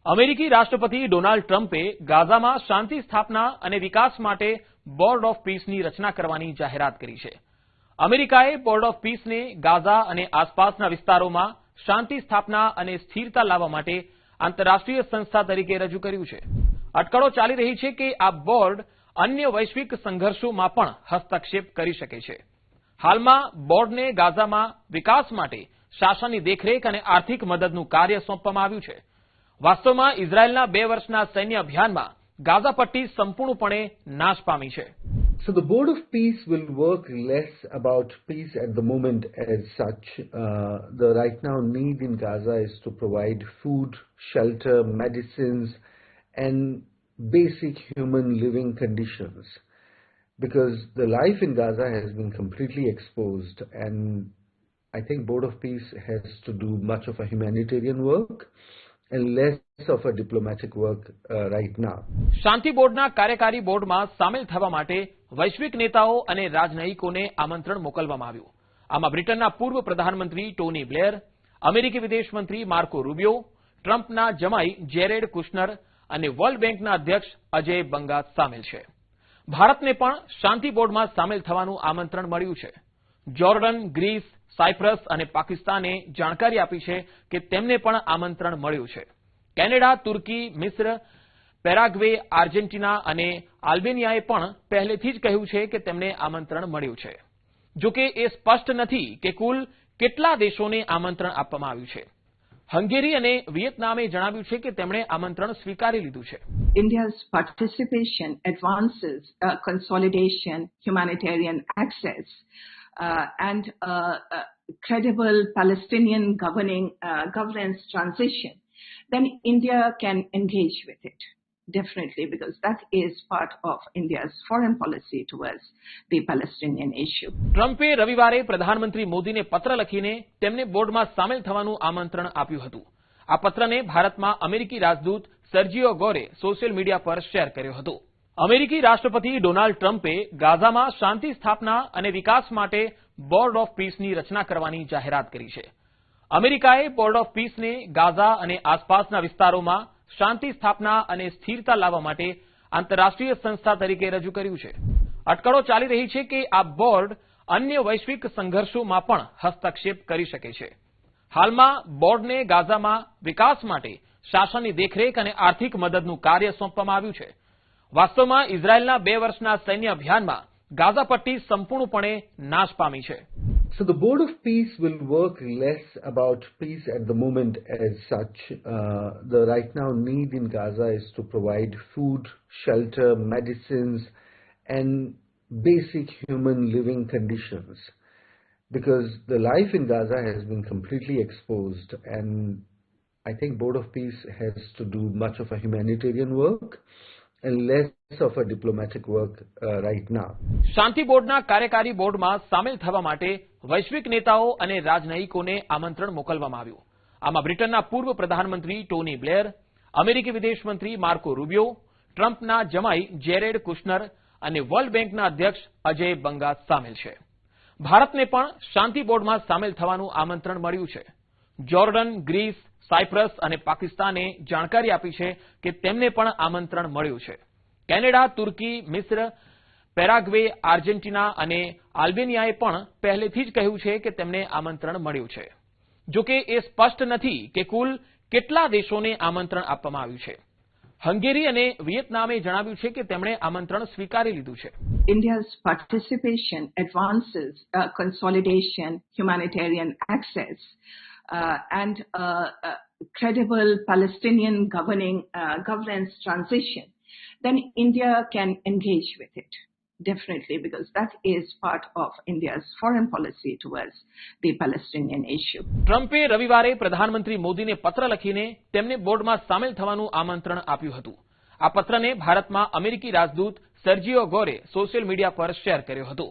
અમેરિકી રાષ્ટ્રપતિ ડોનાલ્ડ ટ્રમ્પે ગાઝામાં શાંતિ સ્થાપના અને વિકાસ માટે બોર્ડ ઓફ પીસની રચના કરવાની જાહેરાત કરી છે. અમેરિકાએ બોર્ડ ઓફ પીસને ગાઝા અને આસપાસના વિસ્તારોમાં શાંતિ સ્થાપના અને સ્થિરતા લાવવા માટે આંતરરાષ્ટ્રીય સંસ્થા તરીકે રજૂ કર્યું છે. અટકળો ચાલી રહી છે કે આ બોર્ડ અન્ય વૈશ્વિક સંઘર્ષોમાં પણ હસ્તક્ષેપ કરી શકે છે. હાલમાં બોર્ડને ગાઝામાં વિકાસ માટે શાસનની દેખરેખ અને આર્થિક મદદનું કાર્ય સોંપવામાં આવ્યું છે. વાસ્તવમાં ઇઝરાયેલના 2 વર્ષના સૈન્ય અભિયાનમાં ગાઝા પટ્ટી સંપૂર્ણપણે નાશ પામી છે. So the Board of Peace will work less about peace at the moment as such. The right now need in Gaza is to provide food, shelter, medicines and basic human living conditions. Because the life in Gaza has been completely exposed, and I think Board of Peace has to do much of a humanitarian work and less of a diplomatic work right now. શાંતિ બોર્ડના કાર્યકારી બોર્ડમાં સામેલ થવા માટે વૈશ્વિક નેતાઓ અને રાજનયિકોને આમંત્રણ મોકલવામાં આવ્યું. આમાં બ્રિટનના પૂર્વ પ્રધાનમંત્રી ટોની બ્લેર, અમેરિકી વિદેશ મંત્રી માર્કો રૂબિયો, ટ્રમ્પના જમાઈ જેરેડ કુશનર અને વર્લ્ડ બેંકના અધ્યક્ષ અજય બંગા સામેલ છે. ભારતને પણ શાંતિ બોર્ડમાં સામેલ થવાનું આમંત્રણ મળ્યું છે. જોર્ડન, ગ્રીસ, સાયપ્રસ અને પાકિસ્તાને જાણકારી આપી છે કે તેમને પણ આમંત્રણ મળ્યું છે. કેનેડા, તુર્કી, મિસ્ર, પેરાગ્વે, આર્જેન્ટિના અને આલ્બેનિયાએ પણ પહેલેથી જ કહ્યું છે કે તેમને આમંત્રણ મળ્યું છે. જોકે એ સ્પષ્ટ નથી કે કુલ કેટલા દેશોને આમંત્રણ આપવામાં આવ્યું છે. હંગેરી અને વિયેતનામે જણાવ્યું છે કે તેમણે આમંત્રણ સ્વીકારી લીધું છે. India's participation advances consolidation, humanitarian access, and credible Palestinian governance transition, then India can engage with it. Definitely, because that is part of India's foreign policy towards the Palestinian issue. ટ્રમ્પે રવિવારે પ્રધાનમંત્રી મોદીને પત્ર લખીને તેમને બોર્ડમાં સામેલ થવાનું આમંત્રણ આપ્યું હતું. આ પત્રને ભારતમાં અમેરિકી રાજદૂત સર્જિયો ગોરે સોશિયલ મીડિયા પર શેર કર્યો હતો. અમેરિકી રાષ્ટ્રપતિ ડોનાલ્ડ ટ્રમ્પે ગાઝામાં શાંતિ સ્થાપના અને વિકાસ માટે બોર્ડ ઓફ પીસની રચના કરવાની જાહેરાત કરી છે. અમેરિકાએ બોર્ડ ઓફ પીસને ગાઝા અને આસપાસના વિસ્તારોમાં શાંતિ સ્થાપના અને સ્થિરતા લાવવા માટે આંતરરાષ્ટ્રીય સંસ્થા તરીકે રજૂ કર્યું છે. અટકળો ચાલી રહી છે કે આ બોર્ડ અન્ય વૈશ્વિક સંઘર્ષોમાં પણ હસ્તક્ષેપ કરી શકે છે. હાલમાં બોર્ડને ગાઝામાં વિકાસ માટે શાસનની દેખરેખ અને આર્થિક મદદનું કાર્ય સોંપવામાં આવ્યું છે. વાસ્તવમાં ઇઝરાયેલના 2 વર્ષના સૈન્ય અભિયાનમાં ગાઝા પટ્ટી સંપૂર્ણપણે નાશ પામી છે. So the Board of Peace will work less about peace at the moment as such. The right now need in Gaza is to provide food, shelter, medicines and basic human living conditions. Because the life in Gaza has been completely exposed, and I think Board of Peace has to do much of a humanitarian work and less of a diplomatic work right now. શાંતિ બોર્ડના કાર્યકારી બોર્ડમાં સામેલ થવા માટે વૈશ્વિક નેતાઓ અને રાજનયિકોને આમંત્રણ મોકલવામાં આવ્યું. આમાં બ્રિટનના પૂર્વ પ્રધાનમંત્રી ટોની બ્લેર, અમેરિકી વિદેશ મંત્રી માર્કો રૂબિયો, ટ્રમ્પના જમાઈ જેરેડ કુશનર અને વર્લ્ડ બેંકના અધ્યક્ષ અજય બંગા સામેલ છે. ભારતને પણ શાંતિ બોર્ડમાં સામેલ થવાનું આમંત્રણ મળ્યું છે. જોર્ડન, ગ્રીસ, સાયપ્રસ અને પાકિસ્તાને જાણકારી આપી છે કે તેમને પણ આમંત્રણ મળ્યું છે. કેનેડા, તુર્કી, મિસ્ર, પેરાગ્વે, આર્જેન્ટિના અને આલ્બેનિયાએ પણ પહેલેથી જ કહ્યું છે કે તેમને આમંત્રણ મળ્યું છે. જોકે એ સ્પષ્ટ નથી કે કુલ કેટલા દેશોને આમંત્રણ આપવામાં આવ્યું છે. હંગેરી અને વિયેતનામે જણાવ્યું છે કે તેમણે આમંત્રણ સ્વીકારી લીધું છે. India's participation advances consolidation, humanitarian access, and credible Palestinian governance transition, then India can engage with it. Definitely, because that is part of India's foreign policy towards the Palestinian issue. ટ્રમ્પે રવિવારે પ્રધાનમંત્રી મોદીને પત્ર લખીને તેમને બોર્ડમાં સામેલ થવાનું આમંત્રણ આપ્યું હતું. આ પત્રને ભારતમાં અમેરિકી રાજદૂત સર્જિયો ગોરે સોશિયલ મીડિયા પર શેર કર્યો હતો.